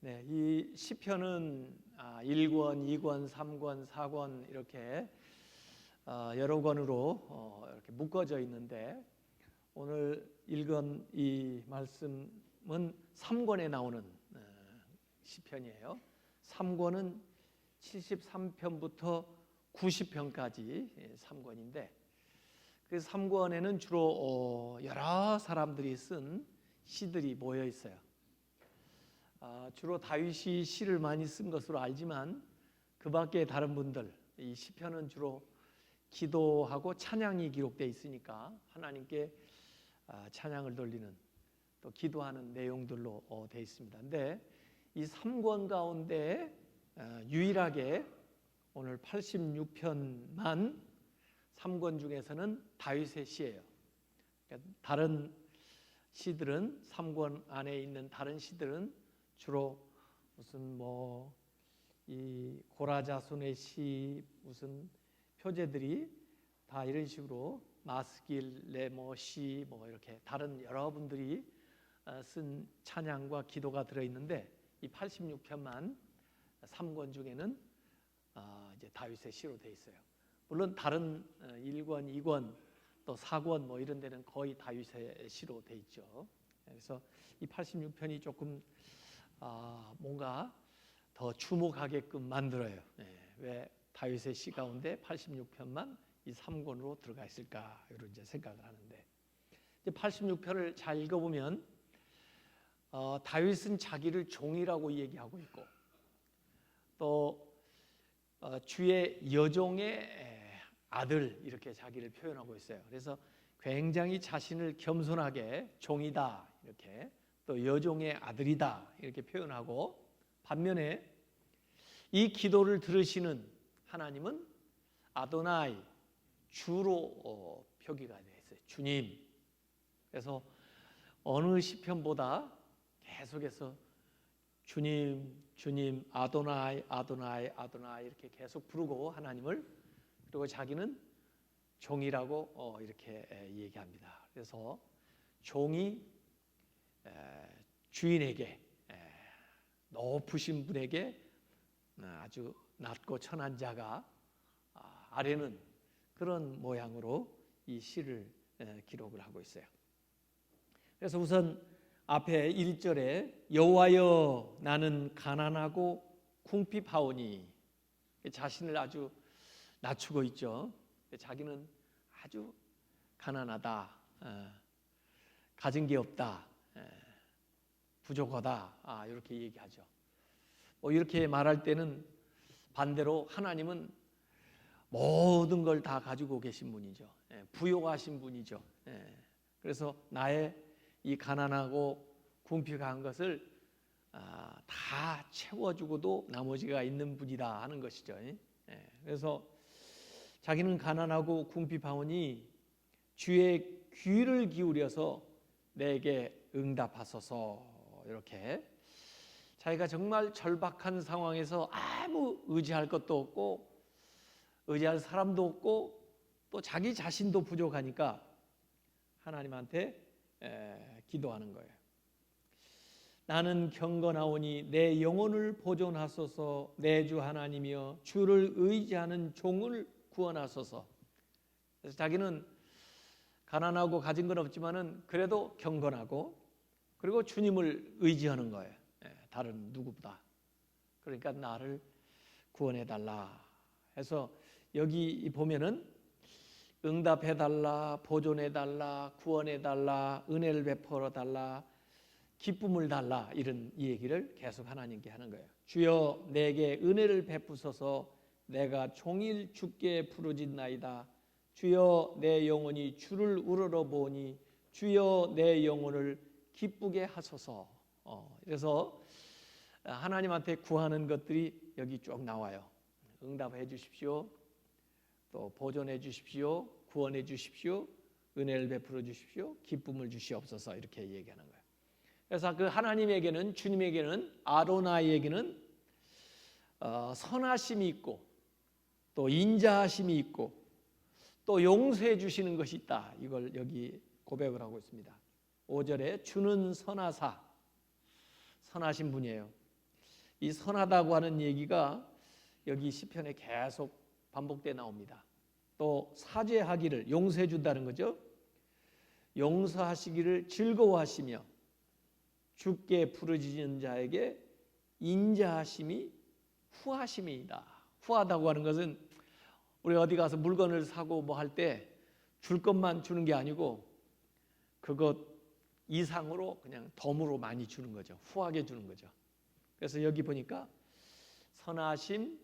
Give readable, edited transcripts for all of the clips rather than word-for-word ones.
네, 이 시편은 1권, 2권, 3권, 4권 이렇게 여러 권으로 이렇게 묶어져 있는데 오늘 읽은 이 말씀은 3권에 나오는 시편이에요. 3권은 73편부터 90편까지 3권인데 그 3권에는 주로 여러 사람들이 쓴 시들이 모여 있어요. 주로 다윗이 시를 많이 쓴 것으로 알지만 그 밖에 다른 분들, 이 시편은 주로 기도하고 찬양이 기록되어 있으니까 하나님께 찬양을 돌리는 또 기도하는 내용들로 되어 있습니다. 근데 이 3권 가운데 유일하게 오늘 86편만 3권 중에서는 다윗의 시예요. 그러니까 다른 시들은 3권 안에 있는 다른 시들은 주로 무슨 이 고라자손의 시 무슨 표제들이 다 이런 식으로 마스길 레모 시 이렇게 다른 여러분들이 쓴 찬양과 기도가 들어 있는데 이 86편만 3권 중에는 이제 다윗의 시로 되어 있어요. 물론 다른 1권, 2권 또 4권 이런 데는 거의 다윗의 시로 되어 있죠. 그래서 이 86편이 조금 뭔가 더 주목하게끔 만들어요. 왜 다윗의 시 가운데 86편만 이 3권으로 들어가 있을까 이런 이제 생각을 하는데 이제 86편을 잘 읽어보면 다윗은 자기를 종이라고 얘기하고 있고 또 주의 여종의 아들 이렇게 자기를 표현하고 있어요. 그래서 굉장히 자신을 겸손하게 종이다 이렇게 또 여종의 아들이다 이렇게 표현하고 반면에 이 기도를 들으시는 하나님은 아도나이 주로 표기가 되어 있어요. 주님. 그래서 어느 시편보다 계속해서 주님, 주님, 아도나이, 아도나이, 아도나이 이렇게 계속 부르고 하나님을 그리고 자기는 종이라고 이렇게 얘기합니다. 그래서 종이 주인에게 높으신 분에게 아주 낮고 천한 자가 아래는 그런 모양으로 이 시를 기록을 하고 있어요. 그래서 우선 앞에 1절에 여호와여 나는 가난하고 궁핍하오니 자신을 아주 낮추고 있죠. 자기는 아주 가난하다, 가진 게 없다, 부족하다 이렇게 얘기하죠. 이렇게 말할 때는 반대로 하나님은 모든 걸 다 가지고 계신 분이죠. 부요하신 분이죠. 그래서 나의 이 가난하고 궁핍한 것을 다 채워주고도 나머지가 있는 분이다 하는 것이죠. 그래서 자기는 가난하고 궁핍하오니 주의 귀를 기울여서 내게 응답하소서 이렇게 자기가 정말 절박한 상황에서 아무 의지할 것도 없고 의지할 사람도 없고 또 자기 자신도 부족하니까 하나님한테 기도하는 거예요. 나는 경건하오니 내 영혼을 보존하소서 내 주 하나님이여 주를 의지하는 종을 구원하소서. 그래서 자기는 가난하고 가진 건 없지만은 그래도 경건하고 그리고 주님을 의지하는 거예요. 다른 누구보다. 그러니까 나를 구원해 달라 해서 여기 보면은 응답해 달라, 보존해 달라, 구원해 달라, 은혜를 베풀어 달라, 기쁨을 달라 이런 얘기를 계속 하나님께 하는 거예요. 주여 내게 은혜를 베푸소서 내가 종일 주께 부르짖나이다. 주여 내 영혼이 주를 우러러보니 주여 내 영혼을 기쁘게 하소서. 그래서 하나님한테 구하는 것들이 여기 쭉 나와요. 응답해 주십시오. 또 보존해 주십시오. 구원해 주십시오. 은혜를 베풀어 주십시오. 기쁨을 주시옵소서 이렇게 얘기하는 거예요. 그래서 그 하나님에게는 주님에게는 아도나이에게는 선하심이 있고 또 인자하심이 있고 또 용서해 주시는 것이 있다. 이걸 여기 고백을 하고 있습니다. 5절에 주는 선하사 선하신 분이에요. 이 선하다고 하는 얘기가 여기 시편에 계속 반복돼 나옵니다. 또 사죄하기를, 용서해 준다는 거죠. 용서하시기를 즐거워하시며 주께 부르짖는 자에게 인자하심이 후하심이다. 후하다고 하는 것은 우리 어디 가서 물건을 사고 뭐 할 때 줄 것만 주는 게 아니고 그것 이상으로 그냥 덤으로 많이 주는 거죠. 후하게 주는 거죠. 그래서 여기 보니까 선하심,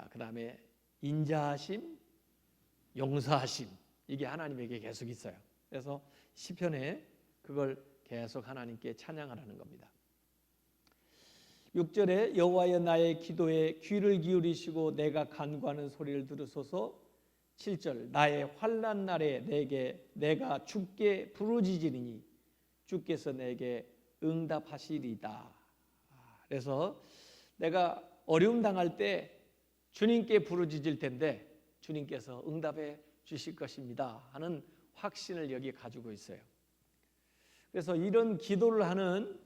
그다음에 인자하심, 용서하심, 이게 하나님에게 계속 있어요. 그래서 시편에 그걸 계속 하나님께 찬양하라는 겁니다. 6절에 여호와여 나의 기도에 귀를 기울이시고 내가 간구하는 소리를 들으소서. 7절 나의 환난 날에 내가 주께 부르짖으리니 주께서 내게 응답하시리이다. 그래서 내가 어려움 당할 때 주님께 부르짖을 텐데 주님께서 응답해 주실 것입니다 하는 확신을 여기 가지고 있어요. 그래서 이런 기도를 하는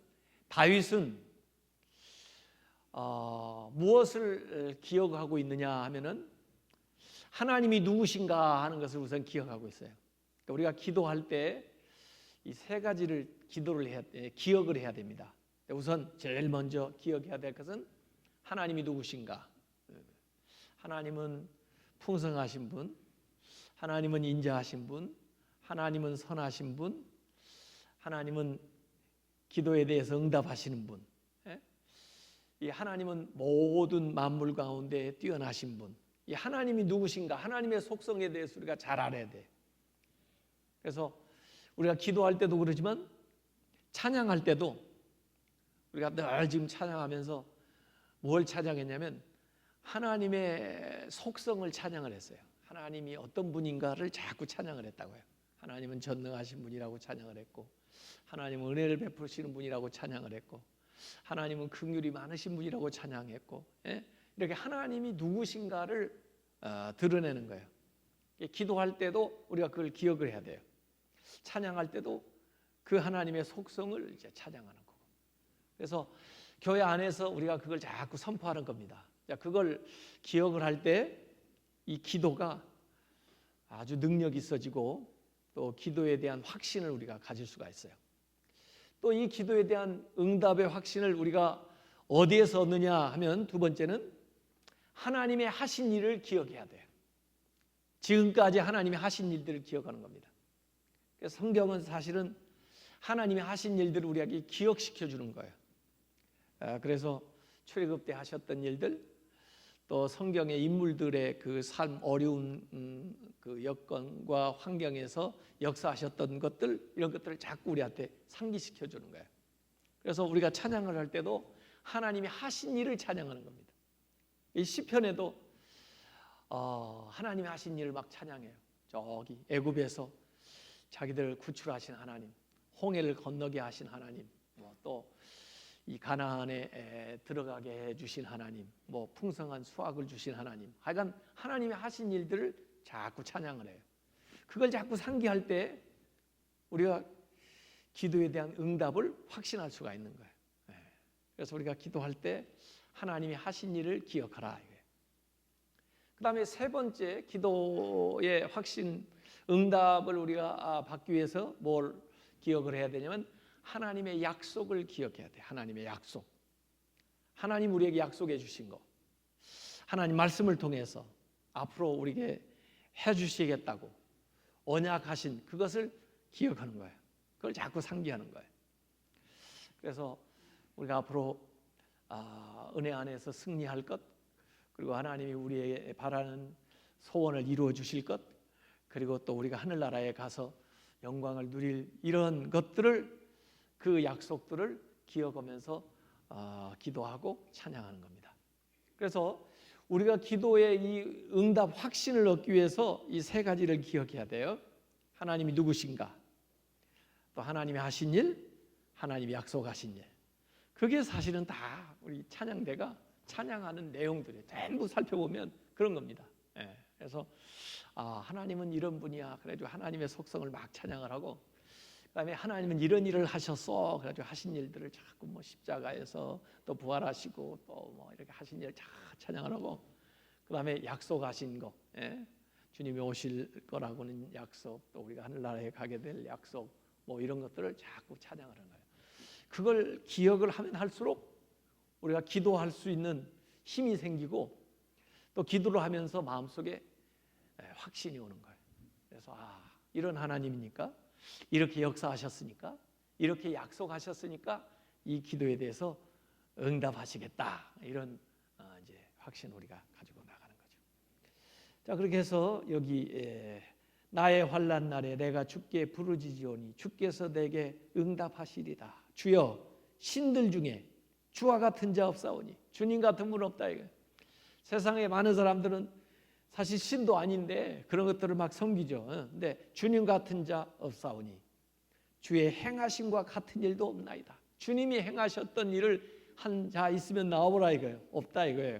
다윗은 무엇을 기억하고 있느냐 하면은 하나님이 누구신가 하는 것을 우선 기억하고 있어요. 그러니까 우리가 기도할 때 이 세 가지를 기억을 해야 됩니다. 우선 제일 먼저 기억해야 될 것은 하나님이 누구신가. 하나님은 풍성하신 분, 하나님은 인자하신 분, 하나님은 선하신 분, 하나님은 기도에 대해서 응답하시는 분. 이 하나님은 모든 만물 가운데 뛰어나신 분. 이 하나님이 누구신가, 하나님의 속성에 대해서 우리가 잘 알아야 돼. 그래서 우리가 기도할 때도 그러지만 찬양할 때도 우리가 늘 지금 찬양하면서 뭘 찬양했냐면 하나님의 속성을 찬양을 했어요. 하나님이 어떤 분인가를 자꾸 찬양을 했다고요. 하나님은 전능하신 분이라고 찬양을 했고, 하나님은 은혜를 베푸시는 분이라고 찬양을 했고, 하나님은 긍휼이 많으신 분이라고 찬양했고, 이렇게 하나님이 누구신가를 드러내는 거예요. 기도할 때도 우리가 그걸 기억을 해야 돼요. 찬양할 때도 그 하나님의 속성을 이제 찬양하는 거고. 그래서 교회 안에서 우리가 그걸 자꾸 선포하는 겁니다. 그걸 기억을 할 때 이 기도가 아주 능력 있어지고 또 기도에 대한 확신을 우리가 가질 수가 있어요. 또 이 기도에 대한 응답의 확신을 우리가 어디에서 얻느냐 하면 두 번째는 하나님의 하신 일을 기억해야 돼요. 지금까지 하나님이 하신 일들을 기억하는 겁니다. 그래서 성경은 사실은 하나님이 하신 일들을 우리에게 기억시켜 주는 거예요. 그래서 출애굽 때 하셨던 일들, 또 성경의 인물들의 그 삶, 어려운 그 여건과 환경에서 역사하셨던 것들, 이런 것들을 자꾸 우리한테 상기시켜 주는 거예요. 그래서 우리가 찬양을 할 때도 하나님이 하신 일을 찬양하는 겁니다. 이 시편에도 하나님이 하신 일을 막 찬양해요. 저기 애굽에서 자기들을 구출하신 하나님, 홍해를 건너게 하신 하나님, 또 이 가나안에 들어가게 해주신 하나님, 풍성한 수확을 주신 하나님, 하여간 하나님이 하신 일들을 자꾸 찬양을 해요. 그걸 자꾸 상기할 때 우리가 기도에 대한 응답을 확신할 수가 있는 거예요. 그래서 우리가 기도할 때 하나님이 하신 일을 기억하라. 그 다음에 세 번째 기도의 확신, 응답을 우리가 받기 위해서 뭘 기억을 해야 되냐면 하나님의 약속을 기억해야 돼요. 하나님의 약속. 하나님 우리에게 약속해 주신 거, 하나님 말씀을 통해서 앞으로 우리에게 해주시겠다고 언약하신 그것을 기억하는 거예요. 그걸 자꾸 상기하는 거예요. 그래서 우리가 앞으로 은혜 안에서 승리할 것, 그리고 하나님이 우리에게 바라는 소원을 이루어 주실 것, 그리고 또 우리가 하늘나라에 가서 영광을 누릴 이런 것들을, 그 약속들을 기억하면서 기도하고 찬양하는 겁니다. 그래서 우리가 기도의 이 응답 확신을 얻기 위해서 이 세 가지를 기억해야 돼요. 하나님이 누구신가, 또 하나님이 하신 일, 하나님이 약속하신 일. 그게 사실은 다 우리 찬양대가 찬양하는 내용들이에요. 전부 살펴보면 그런 겁니다. 그래서 하나님은 이런 분이야. 그래가지고 하나님의 속성을 막 찬양을 하고, 그다음에 하나님은 이런 일을 하셨어. 그래가지고 하신 일들을 자꾸 뭐 십자가에서 또 부활하시고 또 뭐 이렇게 하신 일 자 찬양을 하고, 그다음에 약속하신 거, 주님이 오실 거라고는 약속, 또 우리가 하늘나라에 가게 될 약속, 뭐 이런 것들을 자꾸 찬양을 하는 거예요. 그걸 기억을 하면 할수록 우리가 기도할 수 있는 힘이 생기고, 또 기도를 하면서 마음속에 확신이 오는 거예요. 그래서 이런 하나님이니까, 이렇게 역사하셨으니까, 이렇게 약속하셨으니까 이 기도에 대해서 응답하시겠다, 이런 이제 확신 우리가 가지고 나가는 거죠. 자, 그렇게 해서 여기 나의 환난 날에 내가 주께 부르짖으오니 주께서 내게 응답하시리다. 주여, 신들 중에 주와 같은 자 없사오니. 주님 같은 분 없다 이거예요. 세상에 많은 사람들은 사실 신도 아닌데 그런 것들을 막 섬기죠. 근데 주님 같은 자 없사오니 주의 행하심과 같은 일도 없나이다. 주님이 행하셨던 일을 한 자 있으면 나와보라 이거예요. 없다 이거예요.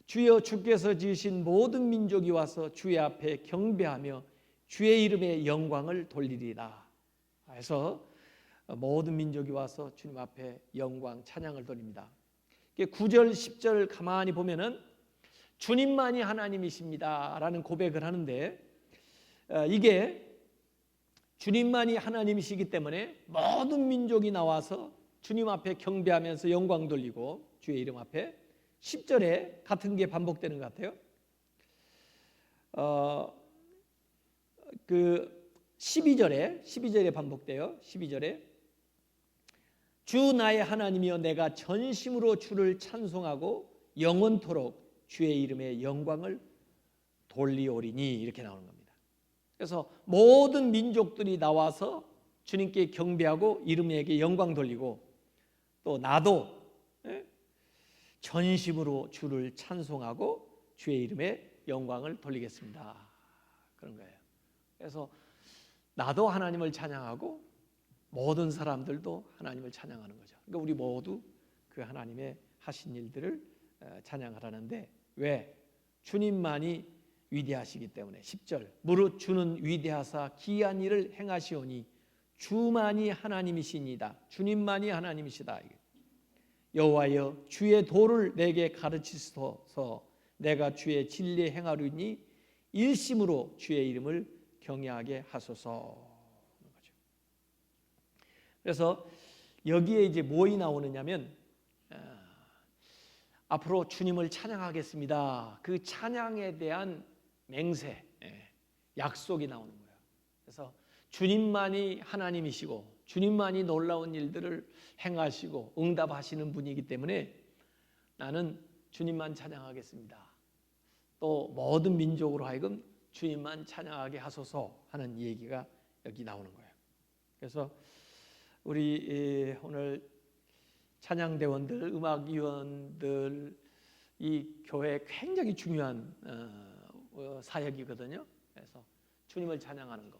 주여, 주께서 지으신 모든 민족이 와서 주의 앞에 경배하며 주의 이름의 영광을 돌리리라. 그래서 모든 민족이 와서 주님 앞에 영광 찬양을 돌립니다. 9절 10절 가만히 보면은 주님만이 하나님이십니다 라는 고백을 하는데, 이게 주님만이 하나님이시기 때문에 모든 민족이 나와서 주님 앞에 경배하면서 영광 돌리고 주의 이름 앞에, 10절에 같은 게 반복되는 것 같아요. 그 12절에 반복돼요. 12절에 주 나의 하나님이여 내가 전심으로 주를 찬송하고 영원토록 주의 이름의 영광을 돌리오리니, 이렇게 나오는 겁니다. 그래서 모든 민족들이 나와서 주님께 경배하고 이름에게 영광 돌리고, 또 나도 전심으로 주를 찬송하고 주의 이름에 영광을 돌리겠습니다, 그런 거예요. 그래서 나도 하나님을 찬양하고 모든 사람들도 하나님을 찬양하는 거죠. 그러니까 우리 모두 그 하나님의 하신 일들을 찬양하라는데, 왜? 주님만이 위대하시기 때문에. 10절 무릇 주는 위대하사 기이한 일을 행하시오니 주만이 하나님이시니이다. 주님만이 하나님이시다. 여호와여, 주의 도를 내게 가르치소서. 내가 주의 진리 행하리니 일심으로 주의 이름을 경외하게 하소서. 그래서 여기에 이제 뭐이 나오느냐면, 앞으로 주님을 찬양하겠습니다, 그 찬양에 대한 맹세, 약속이 나오는 거예요. 그래서 주님만이 하나님이시고 주님만이 놀라운 일들을 행하시고 응답하시는 분이기 때문에 나는 주님만 찬양하겠습니다, 또 모든 민족으로 하여금 주님만 찬양하게 하소서 하는 얘기가 여기 나오는 거예요. 그래서 우리 오늘 찬양대원들, 음악위원들, 이 교회에 굉장히 중요한 사역이거든요. 그래서 주님을 찬양하는 거,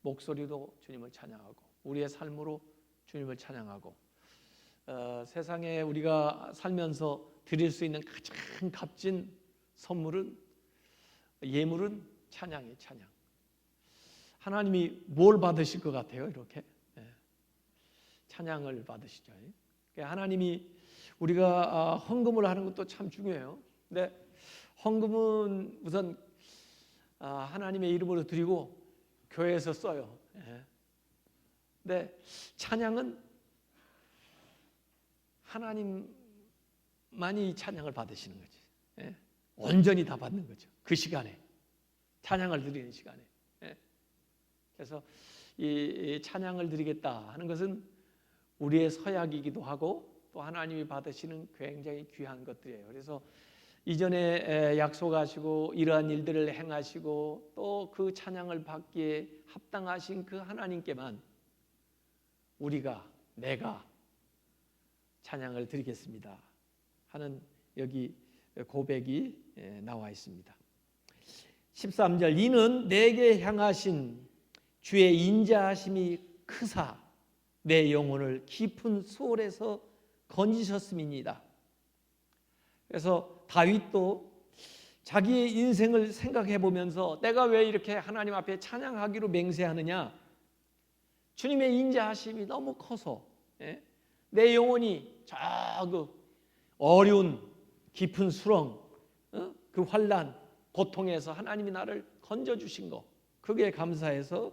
목소리도 주님을 찬양하고 우리의 삶으로 주님을 찬양하고, 세상에 우리가 살면서 드릴 수 있는 가장 값진 선물은, 예물은 찬양이에요. 찬양. 하나님이 뭘 받으실 것 같아요? 이렇게 찬양을 받으시죠. 하나님이, 우리가 헌금을 하는 것도 참 중요해요. 근데 헌금은 우선 하나님의 이름으로 드리고 교회에서 써요. 근데 찬양은 하나님만이 찬양을 받으시는 거지. 온전히 다 받는 거죠. 그 시간에, 찬양을 드리는 시간에. 그래서 이 찬양을 드리겠다 하는 것은 우리의 서약이기도 하고 또 하나님이 받으시는 굉장히 귀한 것들이에요. 그래서 이전에 약속하시고 이러한 일들을 행하시고 또 그 찬양을 받기에 합당하신 그 하나님께만 내가 찬양을 드리겠습니다 하는 여기 고백이 나와 있습니다. 13절 이는 내게 향하신 주의 인자하심이 크사 내 영혼을 깊은 수월에서 건지셨음이니이다. 그래서 다윗도 자기의 인생을 생각해 보면서 내가 왜 이렇게 하나님 앞에 찬양하기로 맹세하느냐, 주님의 인자하심이 너무 커서 내 영혼이 저 그 어려운 깊은 수렁, 그 환난, 고통에서 하나님이 나를 건져주신 거, 그게 감사해서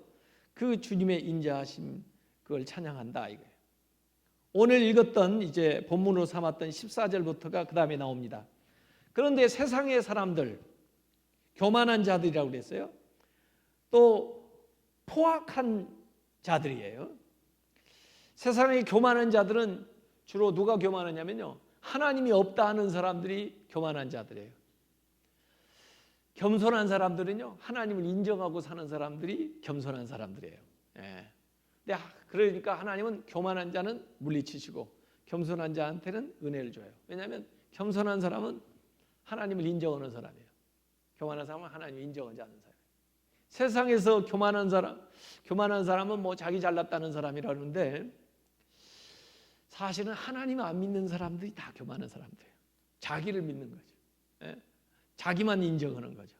그 주님의 인자하심 그걸 찬양한다 이거예요. 오늘 읽었던 이제 본문으로 삼았던 14절부터가 그 다음에 나옵니다. 그런데 세상의 사람들, 교만한 자들이라고 그랬어요. 또 포악한 자들이에요. 세상의 교만한 자들은 주로 누가 교만하냐면요, 하나님이 없다 하는 사람들이 교만한 자들이에요. 겸손한 사람들은요, 하나님을 인정하고 사는 사람들이 겸손한 사람들이에요. 그러니까 하나님은 교만한 자는 물리치시고 겸손한 자한테는 은혜를 줘요. 왜냐하면 겸손한 사람은 하나님을 인정하는 사람이에요. 교만한 사람은 하나님을 인정하지 않는 사람이에요. 세상에서 교만한 사람은 뭐 자기 잘났다는 사람이라는데, 사실은 하나님 안 믿는 사람들이 다 교만한 사람들이에요. 자기를 믿는 거죠. 자기만 인정하는 거죠.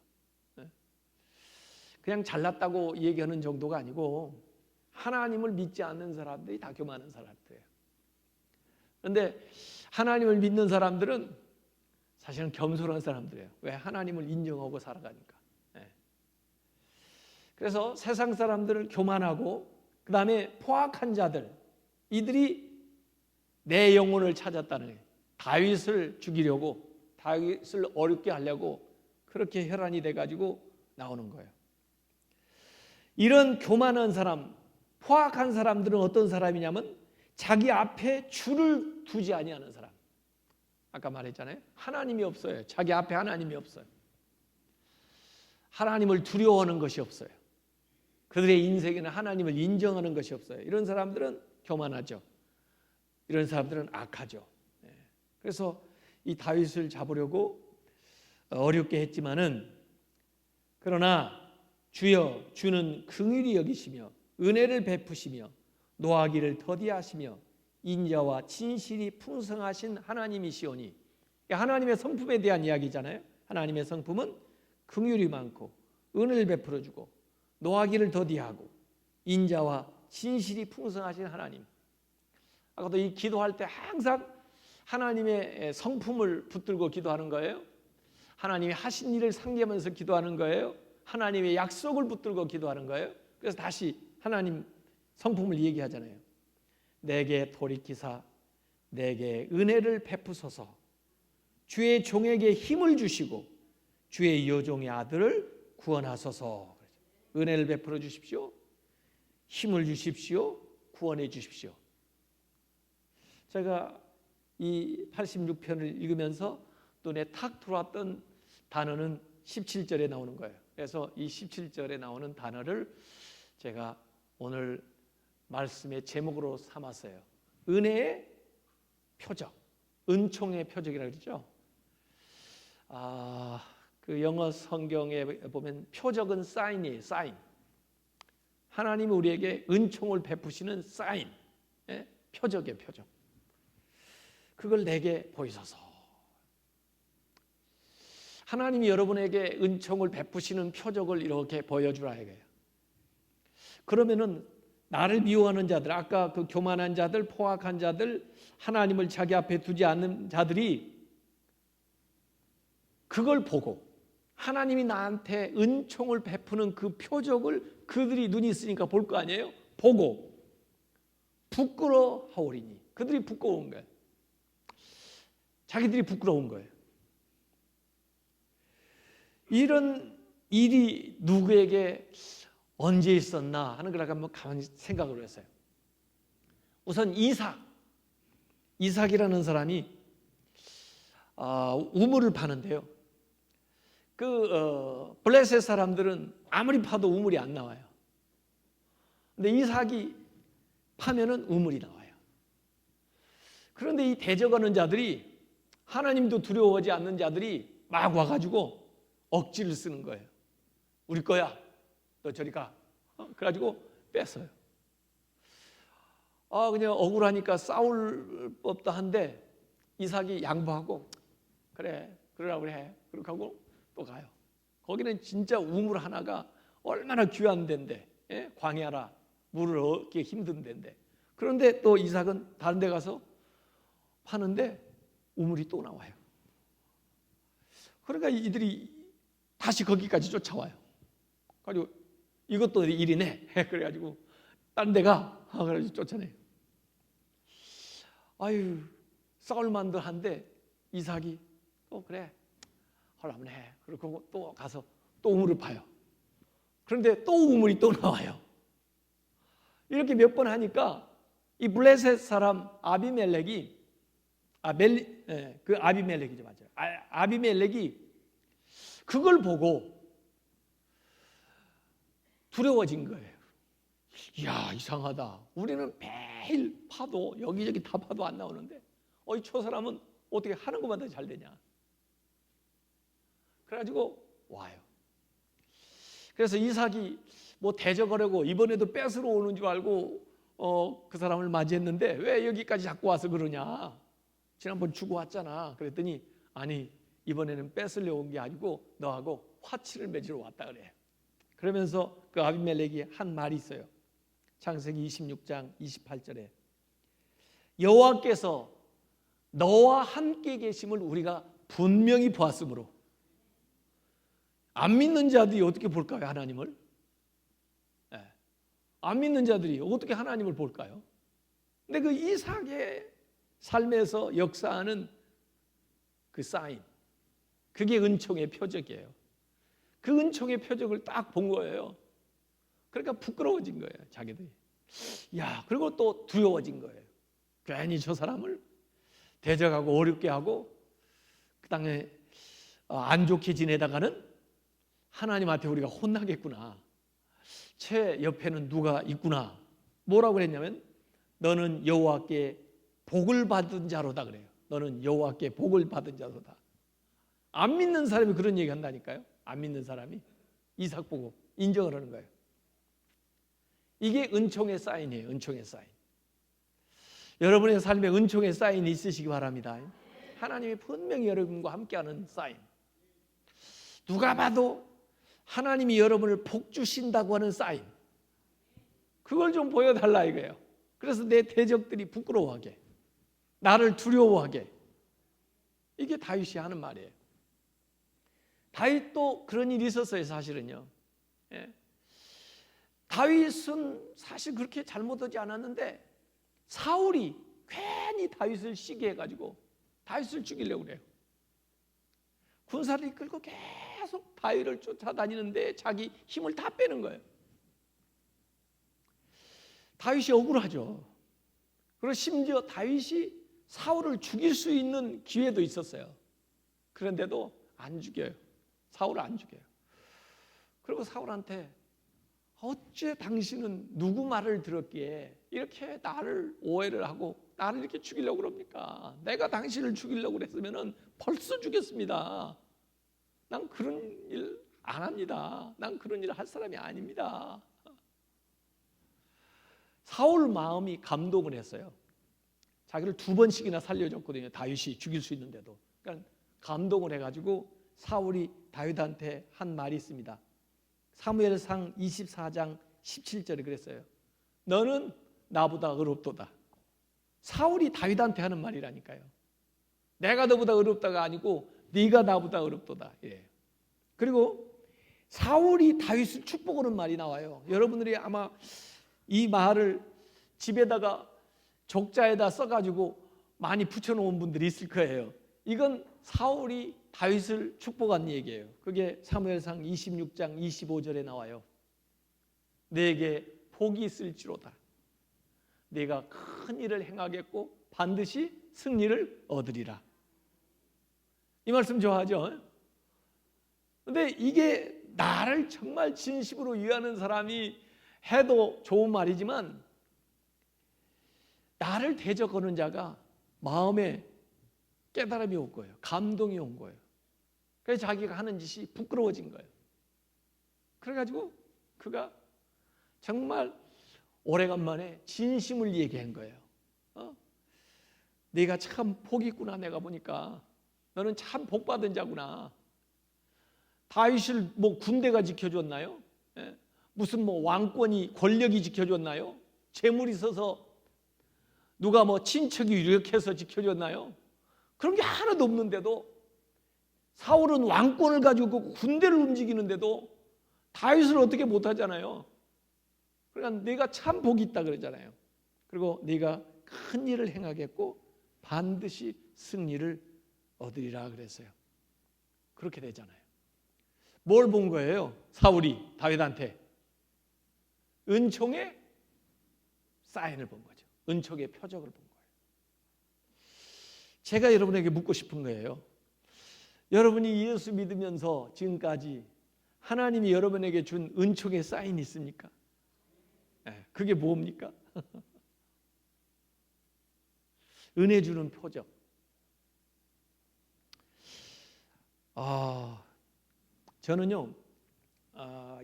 그냥 잘났다고 얘기하는 정도가 아니고 하나님을 믿지 않는 사람들이 다 교만한 사람들이에요. 그런데 하나님을 믿는 사람들은 사실은 겸손한 사람들이에요. 왜? 하나님을 인정하고 살아가니까. 그래서 세상 사람들을 교만하고 그 다음에 포악한 자들, 이들이 내 영혼을 찾았다는 거예요. 다윗을 죽이려고, 다윗을 어렵게 하려고 그렇게 혈안이 돼가지고 나오는 거예요. 이런 교만한 사람, 포악한 사람들은 어떤 사람이냐면 자기 앞에 주를 두지 아니하는 사람. 아까 말했잖아요. 하나님이 없어요. 자기 앞에 하나님이 없어요. 하나님을 두려워하는 것이 없어요. 그들의 인생에는 하나님을 인정하는 것이 없어요. 이런 사람들은 교만하죠. 이런 사람들은 악하죠. 그래서 이 다윗을 잡으려고 어렵게 했지만은, 그러나 주여, 주는 긍휼히 여기시며 은혜를 베푸시며 노하기를 더디하시며 인자와 진실이 풍성하신 하나님이시오니. 하나님의 성품에 대한 이야기잖아요. 하나님의 성품은 긍휼이 많고 은혜를 베풀어 주고 노하기를 더디하고 인자와 진실이 풍성하신 하나님. 아까도 이 기도할 때 항상 하나님의 성품을 붙들고 기도하는 거예요. 하나님이 하신 일을 상기하면서 기도하는 거예요. 하나님의 약속을 붙들고 기도하는 거예요. 그래서 다시 하나님 성품을 얘기하잖아요. 내게 돌이키사 내게 은혜를 베푸소서. 주의 종에게 힘을 주시고 주의 여종의 아들을 구원하소서. 은혜를 베풀어 주십시오. 힘을 주십시오. 구원해 주십시오. 제가 이 86편을 읽으면서 눈에 탁 들어왔던 단어는 17절에 나오는 거예요. 그래서 이 17절에 나오는 단어를 제가 오늘 말씀의 제목으로 삼았어요. 은혜의 표적, 은총의 표적이라고 그러죠. 그 영어 성경에 보면 표적은 사인이에요. 사인. 하나님이 우리에게 은총을 베푸시는 사인, 표적이에요. 표적. 그걸 내게 보이소서. 하나님이 여러분에게 은총을 베푸시는 표적을 이렇게 보여주라 이거예요. 그러면은 나를 미워하는 자들, 아까 그 교만한 자들, 포악한 자들, 하나님을 자기 앞에 두지 않는 자들이 그걸 보고 하나님이 나한테 은총을 베푸는 그 표적을 그들이 눈이 있으니까 볼 거 아니에요? 보고 부끄러워하오리니. 그들이 부끄러운 거예요. 자기들이 부끄러운 거예요. 이런 일이 누구에게 언제 있었나 하는 걸 한번 가만히 생각을 했어요. 우선 이삭이라는 사람이 우물을 파는데요. 블레셋 사람들은 아무리 파도 우물이 안 나와요. 근데 이삭이 파면은 우물이 나와요. 그런데 이 대적하는 자들이, 하나님도 두려워하지 않는 자들이 막 와가지고 억지를 쓰는 거예요. 우리 거야. 너 저리 가. 그래가지고 뺐어요. 그냥 억울하니까 싸울 법도 한데 이삭이 양보하고 그래, 그러라고 해. 그렇게 하고 또 가요. 거기는 진짜 우물 하나가 얼마나 귀한 데인데, 광야라 물을 얻기 힘든 데인데. 그런데 또 이삭은 다른 데 가서 파는데 우물이 또 나와요. 그러니까 이들이 다시 거기까지 쫓아와요. 가지고 이것도 일이네. 그래가지고 다른 데가 그래가지고 쫓아내요. 아유, 싸울만도 한데 이삭이 그래 하려면 해. 그리고 또 가서 또 우물을 파요. 그런데 또 우물이 또 나와요. 이렇게 몇 번 하니까 이 블레셋 사람 아비멜렉이 그 아비멜렉이죠, 맞아요. 아비멜렉이 그걸 보고 두려워진 거예요. 이야, 이상하다. 우리는 매일 파도 여기저기 다 파도 안 나오는데 저 사람은 어떻게 하는 것마다 잘 되냐. 그래가지고 와요. 그래서 이삭이 뭐 대적하려고 이번에도 뺏으러 오는 줄 알고 그 사람을 맞이했는데 왜 여기까지 자꾸 와서 그러냐. 지난번 주고 왔잖아. 그랬더니 아니, 이번에는 뺏으려 온 게 아니고 너하고 화치를 맺으러 왔다 그래. 그러면서 그 아비멜렉이 한 말이 있어요. 창세기 26장 28절에 여호와께서 너와 함께 계심을 우리가 분명히 보았으므로. 안 믿는 자들이 어떻게 볼까요, 하나님을? 안 믿는 자들이 어떻게 하나님을 볼까요? 근데 그 이삭의 삶에서 역사하는 그 사인, 그게 은총의 표적이에요. 그 은총의 표적을 딱 본 거예요. 그러니까 부끄러워진 거예요, 자기들이. 야, 그리고 또 두려워진 거예요. 괜히 저 사람을 대적하고 어렵게 하고 그 땅에 안 좋게 지내다가는 하나님한테 우리가 혼나겠구나. 제 옆에는 누가 있구나. 뭐라고 그랬냐면 너는 여호와께 복을 받은 자로다 그래요. 너는 여호와께 복을 받은 자로다. 안 믿는 사람이 그런 얘기 한다니까요. 안 믿는 사람이 이삭 보고 인정을 하는 거예요. 이게 은총의 사인이에요. 은총의 사인. 여러분의 삶에 은총의 사인이 있으시기 바랍니다. 하나님이 분명히 여러분과 함께하는 사인. 누가 봐도 하나님이 여러분을 복 주신다고 하는 사인. 그걸 좀 보여달라 이거예요. 그래서 내 대적들이 부끄러워하게, 나를 두려워하게. 이게 다윗이 하는 말이에요. 다윗도 그런 일이 있었어요, 사실은요. 다윗은 사실 그렇게 잘못하지 않았는데 사울이 괜히 다윗을 시기해 가지고 다윗을 죽이려고 그래요. 군사를 이끌고 계속 다윗을 쫓아다니는데 자기 힘을 다 빼는 거예요. 다윗이 억울하죠. 그리고 심지어 다윗이 사울을 죽일 수 있는 기회도 있었어요. 그런데도 안 죽여요. 사울을 안 죽여요. 그리고 사울한테 어째 당신은 누구 말을 들었기에 이렇게 나를 오해를 하고 나를 이렇게 죽이려고 그럽니까? 내가 당신을 죽이려고 그랬으면 벌써 죽였습니다. 난 그런 일 안 합니다. 난 그런 일을 할 사람이 아닙니다. 사울 마음이 감동을 했어요. 자기를 2번씩이나 살려줬거든요. 다윗이 죽일 수 있는데도. 그러니까 감동을 해가지고 사울이 다윗한테 한 말이 있습니다. 사무엘상 24장 17절에 그랬어요. 너는 나보다 어렵도다. 사울이 다윗한테 하는 말이라니까요. 내가 너보다 어렵다가 아니고 네가 나보다 어렵도다. 예. 그리고 사울이 다윗을 축복하는 말이 나와요. 여러분들이 아마 이 말을 집에다가 족자에다 써가지고 많이 붙여놓은 분들이 있을 거예요. 이건 사울이 다윗을 축복한 얘기예요. 그게 사무엘상 26장 25절에 나와요. 내게 복이 있을지로다. 내가 큰 일을 행하겠고 반드시 승리를 얻으리라. 이 말씀 좋아하죠? 근데 이게 나를 정말 진심으로 위하는 사람이 해도 좋은 말이지만 나를 대적하는 자가 마음에 깨달음이 온 거예요. 감동이 온 거예요. 그래서 자기가 하는 짓이 부끄러워진 거예요. 그래가지고 그가 정말 오래간만에 진심을 얘기한 거예요. 네가 참 복이 있구나. 내가 보니까 너는 참 복받은 자구나. 다윗을 뭐 군대가 지켜줬나요? 무슨 뭐 왕권이 권력이 지켜줬나요? 재물이 있어서 누가 뭐 친척이 유력해서 지켜줬나요? 그런 게 하나도 없는데도 사울은 왕권을 가지고 군대를 움직이는데도 다윗을 어떻게 못하잖아요. 그러니까 네가 참 복이 있다 그러잖아요. 그리고 네가 큰 일을 행하겠고 반드시 승리를 얻으리라 그랬어요. 그렇게 되잖아요. 뭘 본 거예요? 사울이 다윗한테 은총의 사인을 본 거죠. 은총의 표적을 본 거예요. 제가 여러분에게 묻고 싶은 거예요. 여러분이 예수 믿으면서 지금까지 하나님이 여러분에게 준 은총의 사인이 있습니까? 그게 뭡니까? 은혜 주는 표적. 저는요,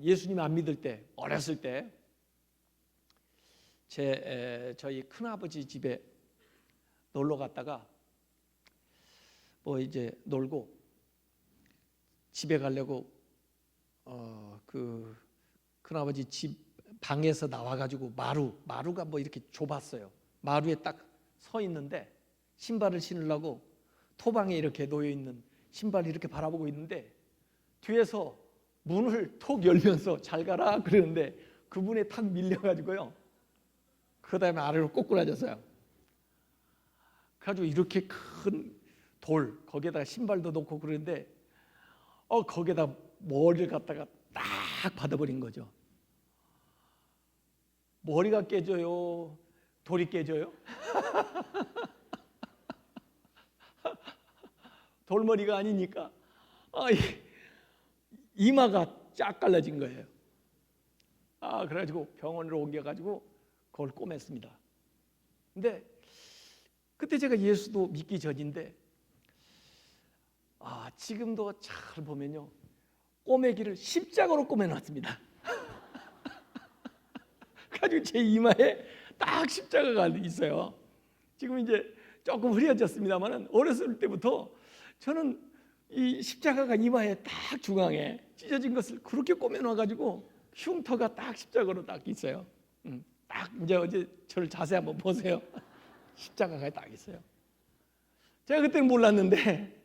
예수님 안 믿을 때, 어렸을 때, 저희 큰아버지 집에 놀러 갔다가, 뭐 이제 놀고, 집에 가려고, 그 큰아버지 집 방에서 나와가지고 마루가 뭐 이렇게 좁았어요. 마루에 딱 서 있는데, 신발을 신으려고 토방에 이렇게 놓여 있는 신발을 이렇게 바라보고 있는데, 뒤에서 문을 톡 열면서 잘 가라 그러는데 그분에 탁 밀려가지고요. 그 다음에 아래로 꼬꾸라졌어요. 그래가지고 이렇게 큰 돌 거기에다가 신발도 놓고 그러는데 거기에다 머리를 갖다가 딱 받아버린 거죠. 머리가 깨져요? 돌이 깨져요? 돌머리가 아니니까 이마가 쫙 갈라진 거예요. 그래가지고 병원으로 옮겨가지고 그걸 꼬맸습니다. 근데 그때 제가 예수도 믿기 전인데 지금도 잘 보면요, 꼬매기를 십자가로 꼬매놨습니다. 그래가지고 제 이마에 딱 십자가가 있어요. 지금 이제 조금 흐려졌습니다만 어렸을 때부터 저는 이 십자가가 이마에 딱 중앙에 찢어진 것을 그렇게 꼬매놔가지고 흉터가 딱 십자가로 딱 있어요. 딱 이제 어제 저를 자세히 한번 보세요. 십자가가 딱 있어요. 제가 그때는 몰랐는데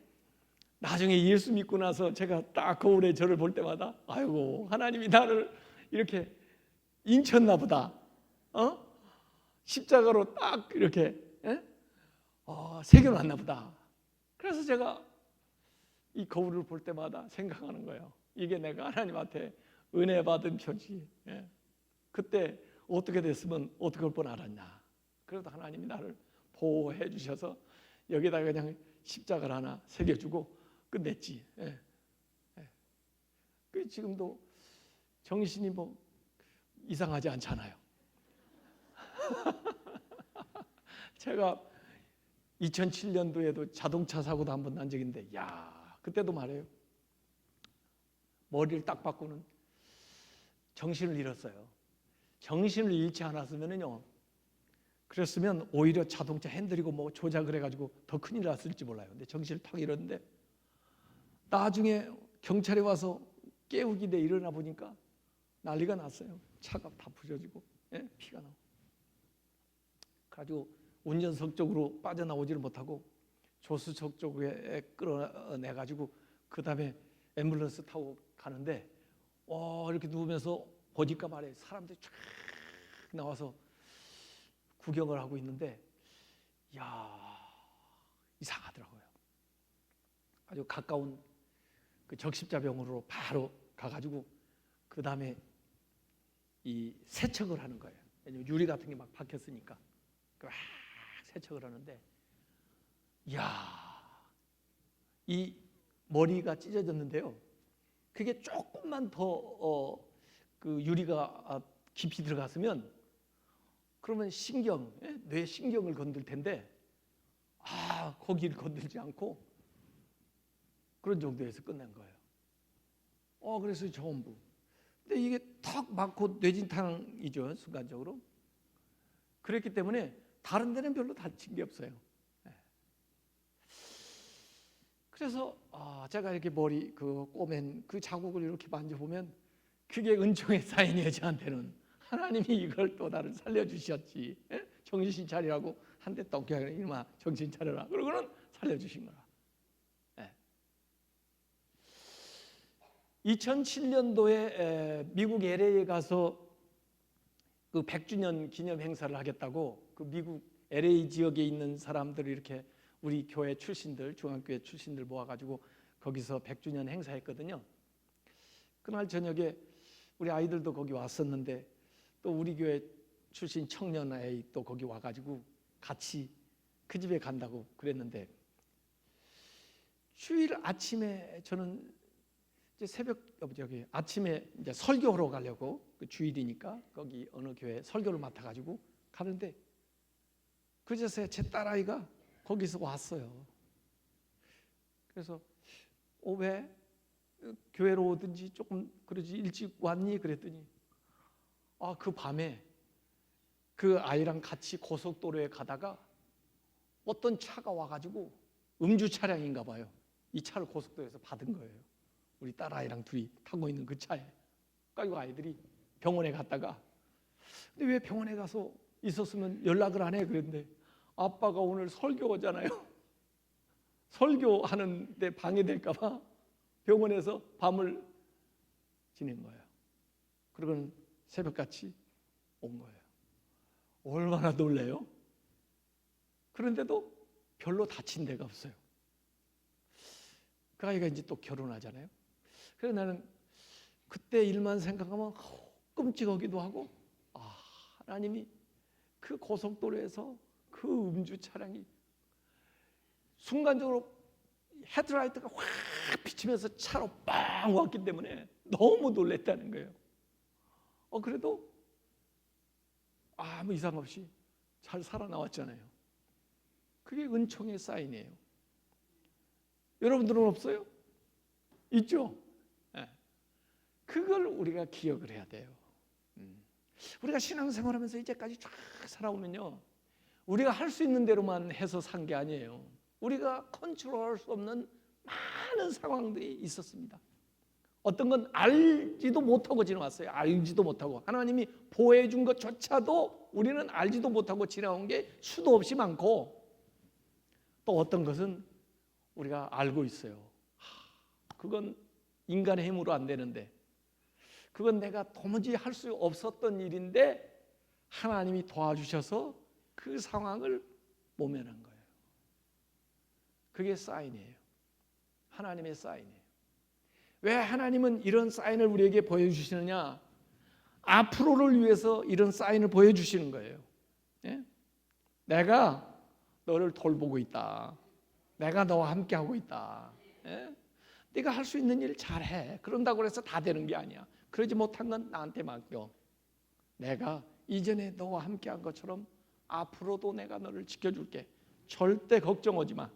나중에 예수 믿고 나서 제가 딱 거울에 저를 볼 때마다 아이고 하나님이 나를 이렇게 인쳤나 보다. 십자가로 딱 이렇게 새겨놨나 보다. 그래서 제가 이 거울을 볼 때마다 생각하는 거예요. 이게 내가 하나님한테 은혜 받은 표지. 그때 어떻게 됐으면 어떻게 할 뻔 알았냐. 그래도 하나님이 나를 보호해 주셔서 여기다가 그냥 십자가를 하나 새겨주고 끝냈지. 그 지금도 정신이 뭐 이상하지 않잖아요. 제가 2007년도에도 자동차 사고도 한 번 난 적이 있는데 그때도 말해요. 머리를 딱 바꾸는 정신을 잃었어요. 정신을 잃지 않았으면요, 그랬으면 오히려 자동차 핸들이고 뭐 조작을 해가지고 더 큰일 났을지 몰라요. 근데 정신을 탁 잃었는데 나중에 경찰이 와서 깨우기 내 일어나 보니까 난리가 났어요. 차가 다 부서지고 피가 나고. 그래가지고 운전석 쪽으로 빠져나오지를 못하고 조수석 쪽에 끌어내가지고 그 다음에 앰뷸런스 타고 가는데 이렇게 누우면서 보니까 말이에요. 사람들이 쫙 나와서 구경을 하고 있는데 이상하더라고요. 아주 가까운 그 적십자병원으로 바로 가가지고 그 다음에 이 세척을 하는 거예요. 왜냐면 유리 같은 게 막 박혔으니까 막 세척을 하는데 이 머리가 찢어졌는데요. 그게 조금만 더 그 유리가 깊이 들어갔으면 그러면 뇌 신경을 건들 텐데 거기를 건들지 않고 그런 정도에서 끝난 거예요. 그래서 전부. 근데 이게 턱 맞고 뇌진탕이죠, 순간적으로. 그랬기 때문에 다른 데는 별로 다친 게 없어요. 그래서 제가 이렇게 머리 그 꼬맨 그 자국을 이렇게 만져보면 그게 은총의 사인이에요. 저한테는 하나님이 이걸 또 나를 살려주셨지. 예? 정신 차리라고 한 대 떡 이마 정신 차려라. 그러고는 살려주신 거라. 예. 2007년도에 미국 LA에 가서 그 100주년 기념 행사를 하겠다고 그 미국 LA 지역에 있는 사람들을 이렇게 우리 교회 출신들, 중앙교회 출신들 모아가지고 거기서 100주년 행사했거든요. 그날 저녁에 우리 아이들도 거기 왔었는데 또 우리 교회 출신 청년 아이 또 거기 와가지고 같이 그 집에 간다고 그랬는데 주일 아침에 저는 이제 아침에 이제 설교하러 가려고 그 주일이니까 거기 어느 교회 설교를 맡아가지고 가는데 그제서야 제 딸아이가 거기서 왔어요. 그래서 왜 교회로 오든지 조금 그러지 일찍 왔니? 그랬더니 그 밤에 그 아이랑 같이 고속도로에 가다가 어떤 차가 와가지고 음주 차량인가 봐요. 이 차를 고속도로에서 받은 거예요. 우리 딸아이랑 둘이 타고 있는 그 차에. 그러니까 아이들이 병원에 갔다가 근데 왜 병원에 가서 있었으면 연락을 안 해? 그랬는데 아빠가 오늘 설교하잖아요. 설교하는데 방해될까 봐 병원에서 밤을 지낸 거예요. 그러고는 새벽같이 온 거예요. 얼마나 놀래요? 그런데도 별로 다친 데가 없어요. 그 아이가 이제 또 결혼하잖아요. 그래서 나는 그때 일만 생각하면 끔찍하기도 하고 하나님이 그 고속도로에서 그 음주 차량이 순간적으로 헤드라이트가 확 비치면서 차로 빵 왔기 때문에 너무 놀랬다는 거예요. 그래도 아무 이상 없이 잘 살아나왔잖아요. 그게 은총의 사인이에요. 여러분들은 없어요? 있죠? 네. 그걸 우리가 기억을 해야 돼요. 우리가 신앙생활하면서 이제까지 쫙 살아오면요, 우리가 할 수 있는 대로만 해서 산 게 아니에요. 우리가 컨트롤할 수 없는 많은 상황들이 있었습니다. 어떤 건 알지도 못하고 지나왔어요. 알지도 못하고 하나님이 보호해 준 것조차도 우리는 알지도 못하고 지나온 게 수도 없이 많고, 또 어떤 것은 우리가 알고 있어요. 그건 인간의 힘으로 안 되는데, 그건 내가 도무지 할 수 없었던 일인데 하나님이 도와주셔서 그 상황을 모면한 거예요. 그게 사인이에요. 하나님의 사인이에요. 왜 하나님은 이런 사인을 우리에게 보여주시느냐? 앞으로를 위해서 이런 사인을 보여주시는 거예요. 예? 내가 너를 돌보고 있다. 내가 너와 함께하고 있다. 예? 네가 할 수 있는 일 잘해. 그런다고 해서 다 되는 게 아니야. 그러지 못한 건 나한테 맡겨. 내가 이전에 너와 함께한 것처럼 앞으로도 내가 너를 지켜줄게. 절대 걱정하지 마.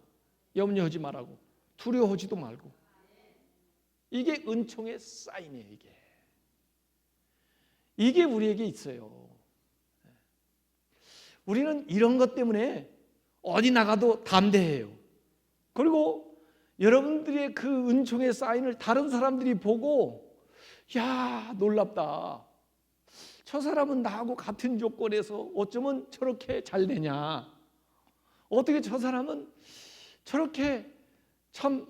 염려하지 말라고. 두려워하지도 말고. 이게 은총의 사인이에요. 이게 우리에게 있어요. 우리는 이런 것 때문에 어디 나가도 담대해요. 그리고 여러분들의 그 은총의 사인을 다른 사람들이 보고 야, 놀랍다. 저 사람은 나하고 같은 조건에서 어쩌면 저렇게 잘 되냐. 어떻게 저 사람은 저렇게 참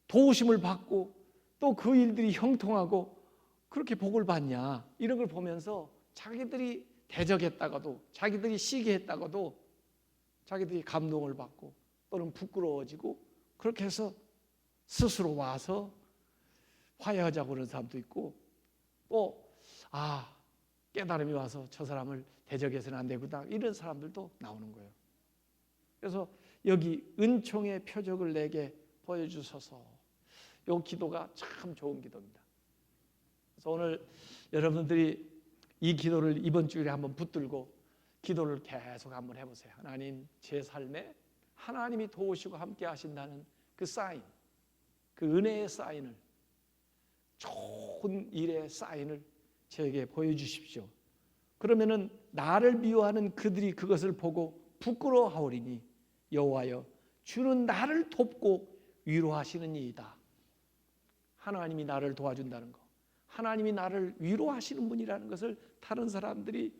도우심을 받고 또 그 일들이 형통하고 그렇게 복을 받냐. 이런 걸 보면서 자기들이 대적했다가도, 자기들이 시기했다가도 자기들이 감동을 받고 또는 부끄러워지고 그렇게 해서 스스로 와서 화해하자고 그러는 사람도 있고, 또 깨달음이 와서 저 사람을 대적해서는 안 되구나, 이런 사람들도 나오는 거예요. 그래서 여기 은총의 표적을 내게 보여주소서, 이 기도가 참 좋은 기도입니다. 그래서 오늘 여러분들이 이 기도를 이번 주일에 한번 붙들고 기도를 계속 한번 해보세요. 하나님, 제 삶에 하나님이 도우시고 함께 하신다는 그 사인, 그 은혜의 사인을, 좋은 일의 사인을 저에게 보여주십시오. 그러면은 나를 미워하는 그들이 그것을 보고 부끄러워하오리니 여호와여, 주는 나를 돕고 위로하시는 이이다. 하나님이 나를 도와준다는 거, 하나님이 나를 위로하시는 분이라는 것을 다른 사람들이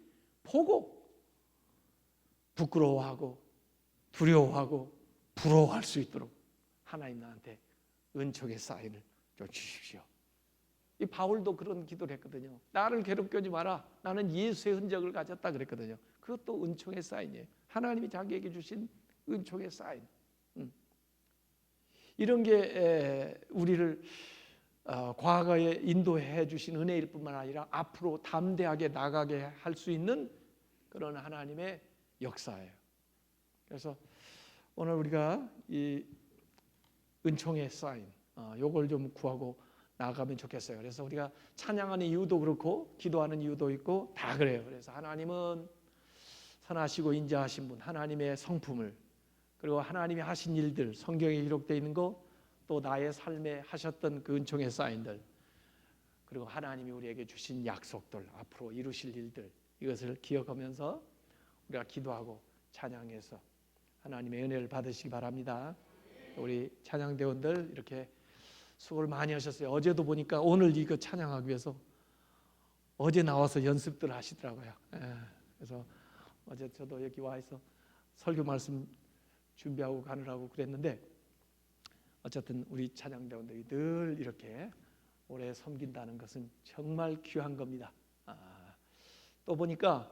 보고 부끄러워하고 두려워하고 부러워할 수 있도록 하나님 나한테 은총의 사인을 좀 주십시오. 이 바울도 그런 기도를 했거든요. 나를 괴롭게 하지 마라. 나는 예수의 흔적을 가졌다 그랬거든요. 그것도 은총의 사인이에요. 하나님이 자기에게 주신 은총의 사인. 이런 게 우리를 과거에 인도해 주신 은혜일 뿐만 아니라 앞으로 담대하게 나가게 할 수 있는 그런 하나님의 역사예요. 그래서 오늘 우리가 이 은총의 사인 요걸 좀 구하고 나아가면 좋겠어요. 그래서 우리가 찬양하는 이유도 그렇고 기도하는 이유도 있고 다 그래요. 그래서 하나님은 선하시고 인자하신 분, 하나님의 성품을, 그리고 하나님이 하신 일들, 성경에 기록되어 있는 거, 또 나의 삶에 하셨던 그 은총의 사인들, 그리고 하나님이 우리에게 주신 약속들, 앞으로 이루실 일들, 이것을 기억하면서 우리가 기도하고 찬양해서 하나님의 은혜를 받으시기 바랍니다. 우리 찬양대원들 이렇게 수고를 많이 하셨어요. 어제도 보니까 오늘 이거 찬양하기 위해서 어제 나와서 연습들 하시더라고요. 그래서 어제 저도 여기 와 있어 설교 말씀 준비하고 가느라고 그랬는데, 어쨌든 우리 찬양대원들이 늘 이렇게 오래 섬긴다는 것은 정말 귀한 겁니다. 또 보니까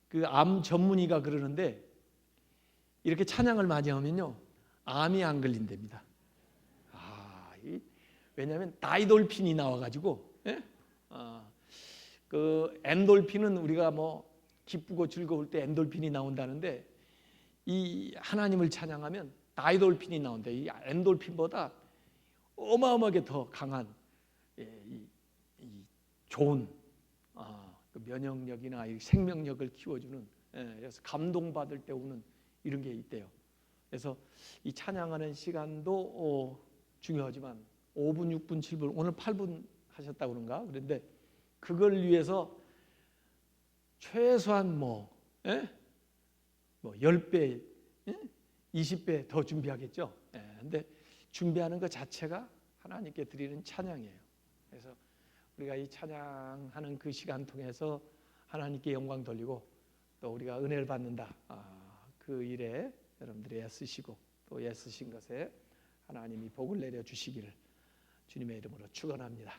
그 암 전문의가 그러는데, 이렇게 찬양을 많이 하면요 암이 안 걸린답니다. 왜냐하면 다이돌핀이 나와가지고, 그 엔돌핀은 우리가 뭐 기쁘고 즐거울 때 엔돌핀이 나온다는데, 이 하나님을 찬양하면 다이돌핀이 나온대. 이 엔돌핀보다 어마어마하게 더 강한 이 좋은 그 면역력이나 이 생명력을 키워주는, 그래서 감동받을 때 오는 이런 게 있대요. 그래서 이 찬양하는 시간도 중요하지만 5분, 6분, 7분, 오늘 8분 하셨다고 그런가? 그런데 그걸 위해서 최소한 뭐 10배, 20배 더 준비하겠죠. 근데 준비하는 것 자체가 하나님께 드리는 찬양이에요. 그래서 우리가 이 찬양하는 그 시간 통해서 하나님께 영광 돌리고 또 우리가 은혜를 받는다. 그 일에 여러분들이 애쓰시고 또 애쓰신 것에 하나님이 복을 내려 주시기를 주님의 이름으로 축원합니다.